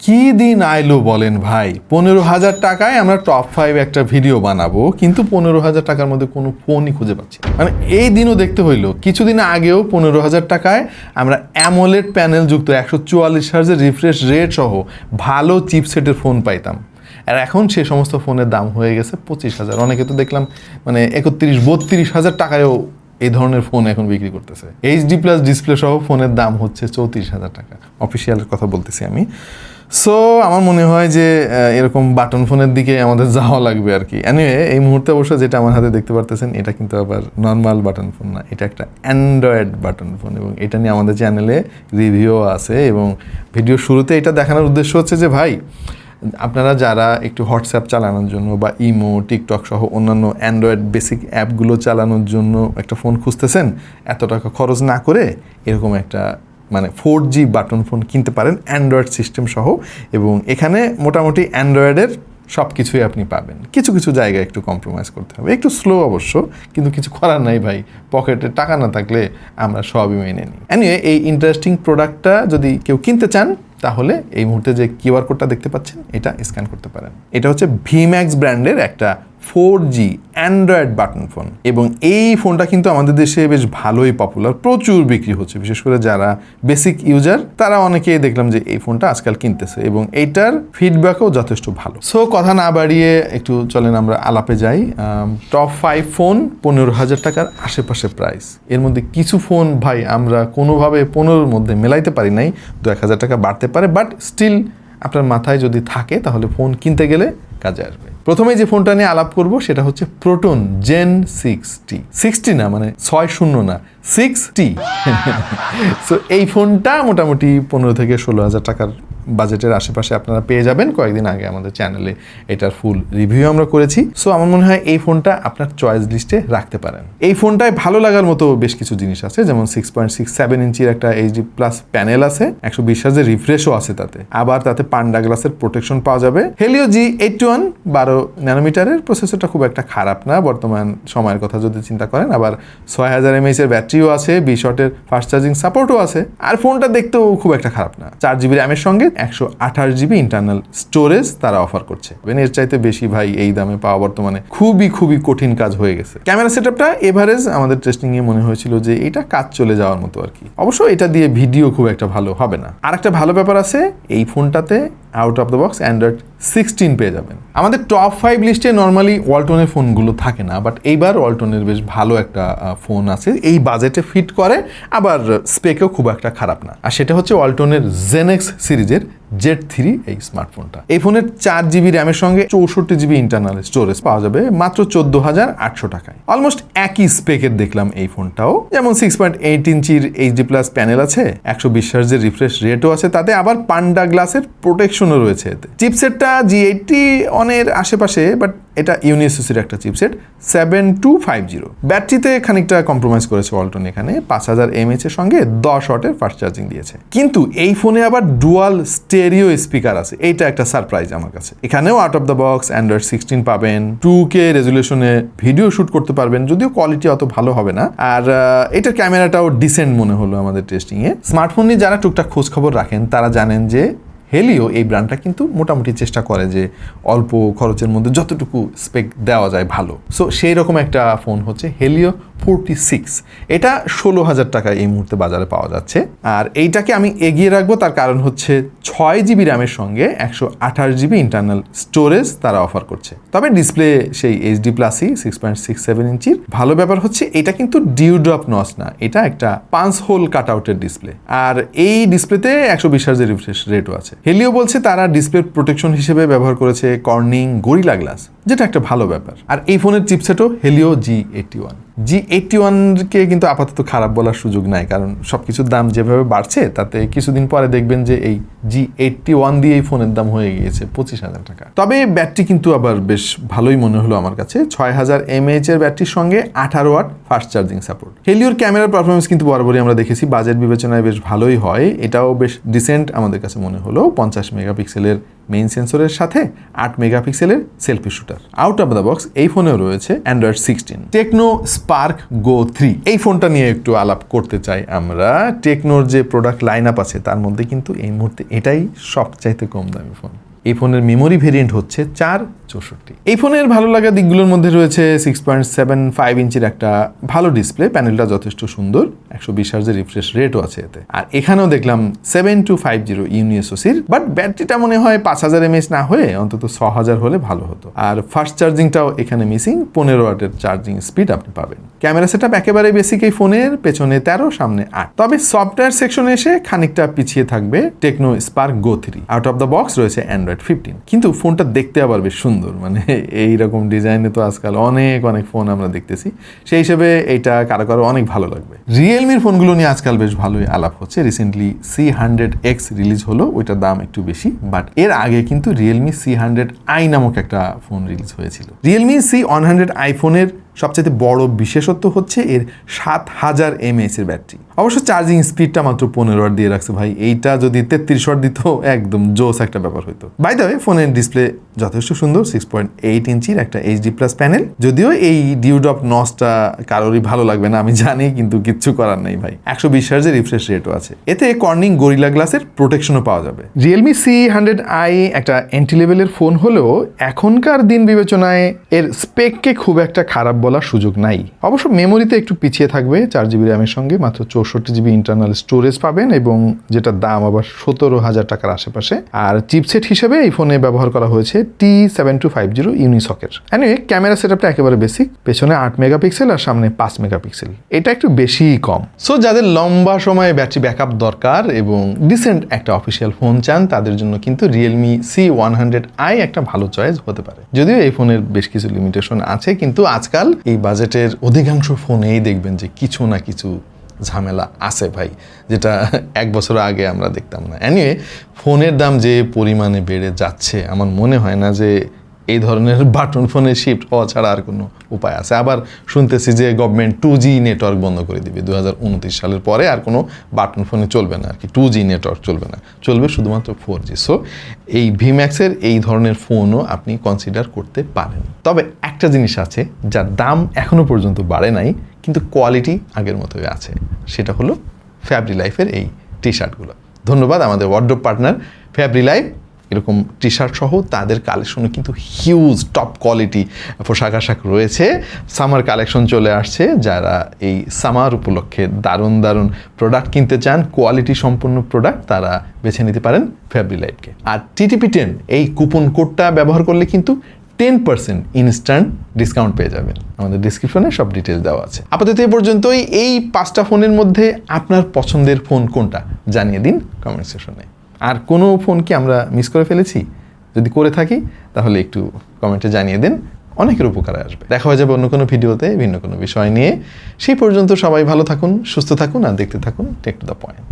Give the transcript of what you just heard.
কি দিন আইলো বলেন ভাই, 15,000 টাকায় আমরা টপ 5 একটা ভিডিও বানাবো, কিন্তু 15,000 টাকার মধ্যে কোনো ফোনই খুঁজে পাচ্ছি না। মানে এই দিনও দেখতে হইলো, কিছুদিন আগেও 15,000 টাকায় আমরা অ্যামোলেড প্যানেল যুক্ত 144 হার্জের রিফ্রেশ রেট সহ ভালো চিপসেটের ফোন পাইতাম, আর এখন সে সমস্ত ফোনের দাম হয়ে গেছে 25,000। অনেকে তো দেখলাম মানে 31-32,000 টাকায়ও এই ধরনের ফোন এখন বিক্রি করতেছে। এইচডি প্লাস ডিসপ্লে সহ ফোনের দাম হচ্ছে 34,000 টাকা, অফিসিয়ালের কথা বলতেছি আমি। সো আমার মনে হয় যে এরকম বাটন ফোনের দিকে আমাদের যাওয়া লাগবে আর কি। এনিওয়ে, এই মুহূর্তে অবশ্য যেটা আমার হাতে দেখতে পারতেছেন, এটা কিন্তু আবার নর্মাল বাটন ফোন না, এটা একটা অ্যান্ড্রয়েড বাটন ফোন, এবং এটা নিয়ে আমাদের চ্যানেলে রিভিউ আছে। এবং ভিডিও শুরুতে এটা দেখানোর উদ্দেশ্য হচ্ছে যে ভাই, আপনারা যারা একটু হোয়াটসঅ্যাপ চালানোর জন্য বা ইমো, টিকটক সহ অন্যান্য অ্যান্ড্রয়েড বেসিক অ্যাপগুলো চালানোর জন্য একটা ফোন খুঁজতেছেন, এত টাকা খরচ না করে এরকম একটা মানে 4G বাটন ফোন কিনতে পারেন অ্যান্ড্রয়েড সিস্টেম সহ। এবং এখানে মোটামুটি অ্যান্ড্রয়েডের সব কিছুই আপনি পাবেন, কিছু কিছু জায়গায় একটু কম্প্রোমাইজ করতে হবে, একটু স্লো অবশ্য, কিন্তু কিছু করার নাই ভাই, পকেটে টাকা না থাকলে আমরা সবই মেনে নিই। এনিওয়ে, এই ইন্টারেস্টিং প্রোডাক্টটা যদি কেউ কিনতে চান, তাহলে এই মুহূর্তে যে কিউআর কোডটা দেখতে পাচ্ছেন, এটা স্ক্যান করতে পারেন। এটা হচ্ছে ভিম্যাক্স ব্র্যান্ডের একটা 4G অ্যান্ড্রয়েড বাটন ফোন, এবং এই ফোনটা কিন্তু আমাদের দেশে বেশ ভালোই পপুলার, প্রচুর বিক্রি হচ্ছে। বিশেষ করে যারা বেসিক ইউজার, তারা অনেকেই দেখলাম যে এই ফোনটা আজকাল কিনতেছে, এবং এইটার ফিডব্যাকও যথেষ্ট ভালো। সো কথা না বাড়িয়ে একটু চলেন আমরা আলাপে যাই। টপ 5 ফোন 15,000 টাকার আশেপাশে প্রাইস। এর মধ্যে কিছু ফোন ভাই আমরা কোনোভাবে 15-র মধ্যে মেলাইতে পারি নাই, 2-1,000 টাকা বাড়তে পারে, বাট স্টিল আপনার মাথায় যদি থাকে তাহলে ফোন কিনতে গেলে কাজে আসবে। প্রথমে যে ফোনটা নিয়ে আলাপ করব সেটা হচ্ছে প্রোটন জেন 60 না, মানে 60 না, 60। সো এই ফোনটা মোটামুটি 15,000-16,000 টাকার বাজেটের আশেপাশে আপনারা পেয়ে যাবেন। কয়েকদিন আগে আমাদের চ্যানেলে এটার ফুল রিভিউ আমরা করেছি। সো আমার মনে হয় এই ফোনটা আপনার চয়েস লিস্টে রাখতে পারেন। এই ফোনটায় ভালো লাগার মতো বেশ কিছু জিনিস আছে, যেমন 6.67 ইঞ্চির একটা এইচডি প্লাস প্যানেল আছে, 120 হার্জের রিফ্রেশও আছে তাতে, আবার তাতে পান্ডা গ্লাসের প্রোটেকশন পাওয়া যাবে। হেলিও G81 12 ন্যানোমিটারের প্রসেসরটা খুব একটা খারাপ না বর্তমান সময়ের কথা যদি চিন্তা করেন। আবার 6000 mAh এর ব্যাটারিও আছে, 20 ওয়াটের ফাস্ট চার্জিং সাপোর্টও আছে, আর ফোনটা দেখতেও খুব একটা খারাপ না। 4GB র্যামের সঙ্গে 128GB ইন্টারনাল স্টোরেজ তারা অফার করছে। এর চাইতে বেশি ভাই এই দামে পাওয়া বর্তমানে খুবই কঠিন কাজ হয়ে গেছে। ক্যামেরা সেটআপটা এভারেজ, আমাদের টেস্টিং এ মনে হয়েছিল যে এটা কাজ চলে যাওয়ার মতো আর কি। অবশ্য এটা দিয়ে ভিডিও খুব একটা ভালো হবে না। আর একটা ভালো ব্যাপার আছে, এই ফোনটাতে out of the box Android 16 পেয়ে যাবেন। আমাদের টপ 5 লিস্টে নর্মালি ওয়ালটনের ফোনগুলো থাকে না, বাট এইবার ওয়ালটনের বেশ ভালো একটা ফোন আছে, এই বাজেটে ফিট করে, আবার স্পেকেও খুব একটা খারাপ না। আর সেটা হচ্ছে ওয়ালটনের জেনেক্স সিরিজের Z3 এই স্মার্টফোনটা। এই ফোনের 4GB র্যামের সঙ্গে 64GB ইন্টারনাল স্টোরেজ পাওয়া যাবে মাত্র 14,800 টাকায়। অলমোস্ট একই স্পেকের দেখলাম এই ফোনটাও, যেমন 6.8 ইঞ্চির এইচডি প্লাস প্যানেল আছে, 120 হার্জের রিফ্রেশ রেটও আছে তাতে, আবার পান্ডা গ্লাসের প্রোটেকশনও রয়েছে এতে। চিপসেটটা G81 এর আশেপাশে, বাট এটা ইউনিসোসির একটা চিপসেট 7250। ব্যাটারিতে খানিকটা কম্প্রোমাইজ করেছে ওয়ালটন, এখানে 5000 mAh এর সঙ্গে 10 ওয়াটের ফাস্ট চার্জিং দিয়েছে। কিন্তু এই ফোনে আবার ডুয়াল স্টেরিও স্পিকার আছে, এইটা একটা সারপ্রাইজ আমার কাছে। এখানেও out of the box Android 16 পাবেন, 2K রেজুলেশনে ভিডিও শুট করতে পারবেন, যদিও কোয়ালিটি অত ভালো হবে না। আর এটার ক্যামেরাটাও ডিসেন্ট মনে হলো আমাদের টেস্টিংয়ে। স্মার্টফোন নিয়ে যারা টুকটাক খোঁজ খবর রাখেন তারা জানেন যে হেলিও এই ব্র্যান্ডটা কিন্তু মোটামুটি চেষ্টা করে যে অল্প খরচের মধ্যে যতটুকু স্পেক দেওয়া যায় ভালো। সো সেই রকম একটা ফোন হচ্ছে হেলিও 46। এটা 16,000 টাকায় এই মুহূর্তে বাজারে পাওয়া যাচ্ছে। আর এইটাকে আমি এগিয়ে রাখবো, তার কারণ হচ্ছে 6GB র্যামের সঙ্গে 128GB ইন্টারনাল স্টোরেজ তারা অফার করছে। তবে ডিসপ্লে সেই এইচডি প্লাসই 6.67 ইঞ্চির। ভালো ব্যাপার হচ্ছে এটা কিন্তু ডিউড্রপ নচ না, এটা একটা 5 হোল কাট আউটের ডিসপ্লে, আর এই ডিসপ্লেতে 120 হার্জের রিফ্রেশ রেটও আছে। হেলিও বলছে তারা ডিসপ্লে প্রোটেকশন হিসেবে ব্যবহার করেছে কর্নিং গরিলা গ্লাস, যেটা একটা ভালো ব্যাপার। আর এই ফোনের চিপসেটও হেলিও G81-কে কিন্তু আপাতত খারাপ বলার সুযোগ নাই, কারণ সবকিছুর দাম যেভাবে বাড়ছে তাতে কিছুদিন পরে দেখবেন যে এই G81 দিয়ে এই ফোনের দাম হয়ে গিয়েছে 25,000 টাকা। তবে ব্যাটারি কিন্তু আবার বেশ ভালোই মনে হলো আমার কাছে, 6000 mAh এর ব্যাটারির সঙ্গে 18 ওয়াট ফাস্ট চার্জিং সাপোর্ট। হেলিওর ক্যামেরার পারফরমেন্স কিন্তু বরাবরই আমরা দেখেছি বাজেট বিবেচনায় বেশ ভালোই হয়, এটাও বেশ ডিসেন্ট আমাদের কাছে মনে হলো। 50 মেগাপিক্সেলের মেইন সেন্সরের সাথে 8 মেগাপিক্সেলের selfie shooter. Out of the box এই ফোনেও রয়েছে অ্যান্ড্রয়েড 16। টেকনো স্পার্ক গো 3, এই ফোনটা নিয়ে একটু আলাপ করতে চাই আমরা। টেকনোর যে প্রোডাক্ট লাইন আপ আছে তার মধ্যে কিন্তু এই মুহূর্তে এটাই সবচাইতে কম দামি ফোন। এই ফোনের মেমোরি ভেরিয়েন্ট হচ্ছে 464। এই ফোনের ভালো লাগা দিকগুলোর মধ্যে রয়েছে 6.75 ইঞ্চির একটা ভালো ডিসপ্লে, প্যানেলটা যথেষ্ট সুন্দর, 120 হার্জের রিফ্রেশ রেটও আছে এতে। আর এখানেও দেখলাম 7250 ইউনিএসওসির, বাট ব্যাটারিটা মনে হয় 5000 mAh না হয়ে অন্তত 6000 হলে ভালো হতো। আর ফাস্ট চার্জিংটাও এখানে মিসিং, 15 ওয়াটের চার্জিং স্পিড আপনি পাবেন। ক্যামেরা সেটআপ একেবারে বেসিক এই ফোনের, পেছনে 13 সামনে 8। তবে সফটওয়্যার সেকশনে এসে খানিকটা পিছিয়ে থাকবে Tecno Spark go 3। Out of the box রয়েছে অ্যান্ড্রয়েড 15, কিন্তু ফোনটা দেখতে আবার বেশ সুন্দর, মানে এইরকম ডিজাইনে তো আজকাল অনেক ফোন আমরা দেখতেছি, সেই হিসেবে এইটা কারো কারো অনেক ভালো লাগবে। রিয়েলমির ফোনগুলো নিয়ে আজকাল বেশ ভালোই আলাপ হচ্ছে। রিসেন্টলি C100X রিলিজ হলো, ওইটার দাম একটু বেশি, বাট এর আগে কিন্তু রিয়েলমি C100i নামক একটা ফোন রিলিজ হয়েছিল। রিয়েলমি C100i ফোনের সবচেয়ে বড় বিশেষত্ব হচ্ছে এর 7000 mAh এর ব্যাটারি। অবশ্য চার্জিং স্পিডটা মাত্র 15 ওয়াট দিয়ে রাখছে ভাই, এইটা যদি 33 ওয়াট দিত একদম জোস একটা ব্যাপার হতো। বাই দ্য ওয়ে ফোনের ডিসপ্লে যথেষ্ট সুন্দর, 6.8 ইঞ্চির একটা HD+ প্যানেল। যদিও এই ডিউডপ নসটা কারোরই ভালো লাগবে না আমি জানি, কিন্তু কিচ্ছু করার নেই ভাই। 120 হার্জের রিফ্রেশ রেটও আছে, এতে কর্নিং গরিলা গ্লাসের প্রোটেকশনও পাওয়া যাবে। রিয়েলমি C100i একটা এন্ট্রি লেভেলের ফোন হলেও এখনকার দিন বিবেচনায় এর স্পেককে খুব একটা খারাপ বলার সুযোগ নাই। অবশ্য মেমোরিতে একটু পিছিয়ে থাকবে, 4GB র্যামের সঙ্গে মাত্র 64GB ইন্টারনাল স্টোরেজ পাবেন, এবং যেটার দাম আবার 17,000 টাকার আশেপাশে। আর চিপসেট হিসেবে এই ফোনে ব্যবহার করা হয়েছে T7250 ইউনিসকের। এনিওয়ে ক্যামেরা সেটআপটা একেবারে বেসিক, পেছনে 8 মেগাপিক্সেল আর সামনে 5 মেগাপিক্সেল, এটা একটু বেশিই কম। সো যাদের লম্বা সময়ে ব্যাটারি ব্যাকআপ দরকার এবং ডিসেন্ট একটা অফিসিয়াল ফোন চান, তাদের জন্য কিন্তু রিয়েলমি C100i একটা ভালো চয়েস হতে পারে। যদিও এই ফোনের বেশ কিছু লিমিটেশন আছে, কিন্তু আজকাল এই বাজেটের অধিকাংশ ফোনেই দেখবেন যে কিছু না কিছু ঝামেলা আছে ভাই, যেটা এক বছর আগে আমরা দেখতাম না। এনিওয়ে ফোনের দাম যে পরিমাণে বেড়ে যাচ্ছে, আমার মনে হয় না যে এই ধরনের বাটন ফোনে শিফট হওয়া ছাড়া আর কোনো উপায় আছে। আবার শুনতেছি যে গভর্নমেন্ট 2G নেটওয়ার্ক বন্ধ করে দিবে 2029 সালের পরে, আর কোনো বাটন ফোনে চলবে না আর কি, 2G নেটওয়ার্ক চলবে না, চলবে শুধুমাত্র 4G। সো এই ভিম্যাক্সের এই ধরনের ফোনও আপনি কনসিডার করতে পারেন। তবে একটা জিনিস আছে যার দাম এখনো পর্যন্ত বাড়ে নাই, কিন্তু কোয়ালিটি আগের মতোই আছে, সেটা হলো ফ্যাব্রি লাইফের এই টি শার্টগুলো। ধন্যবাদ আমাদের ওয়ার্ডরোব পার্টনার ফ্যাব্রি লাইফ। এরকম টি শার্ট সহ তাদের কালেকশনে কিন্তু হিউজ টপ কোয়ালিটি পোশাক আশাক রয়েছে। সামার কালেকশন চলে আসছে, যারা এই সামার উপলক্ষে দারুণ প্রোডাক্ট কিনতে চান, কোয়ালিটি সম্পন্ন প্রোডাক্ট, তারা বেছে নিতে পারেন ফ্যাব্রি লাইফকে। আর TTP10 এই কুপন কোডটা ব্যবহার করলে কিন্তু 10% ইনস্ট্যান্ট ডিসকাউন্ট পেয়ে যাবেন। আমাদের ডিসক্রিপশনে সব ডিটেলস দেওয়া আছে। আপাতত এই পর্যন্তই। এই 5টা ফোনের মধ্যে আপনার পছন্দের ফোন কোনটা জানিয়ে দিন কমেন্ট সেকশনে। আর কোনো ফোন কি আমরা মিস করে ফেলেছি? যদি করে থাকি তাহলে একটু কমেন্টে জানিয়ে দিন, অনেকের উপকারে আসবে। দেখা হয়ে যাবে অন্য কোনো ভিডিওতে ভিন্ন কোনো বিষয় নিয়ে। সেই পর্যন্ত সবাই ভালো থাকুন, সুস্থ থাকুন, আর দেখতে থাকুন টেক টু দ্য পয়েন্ট।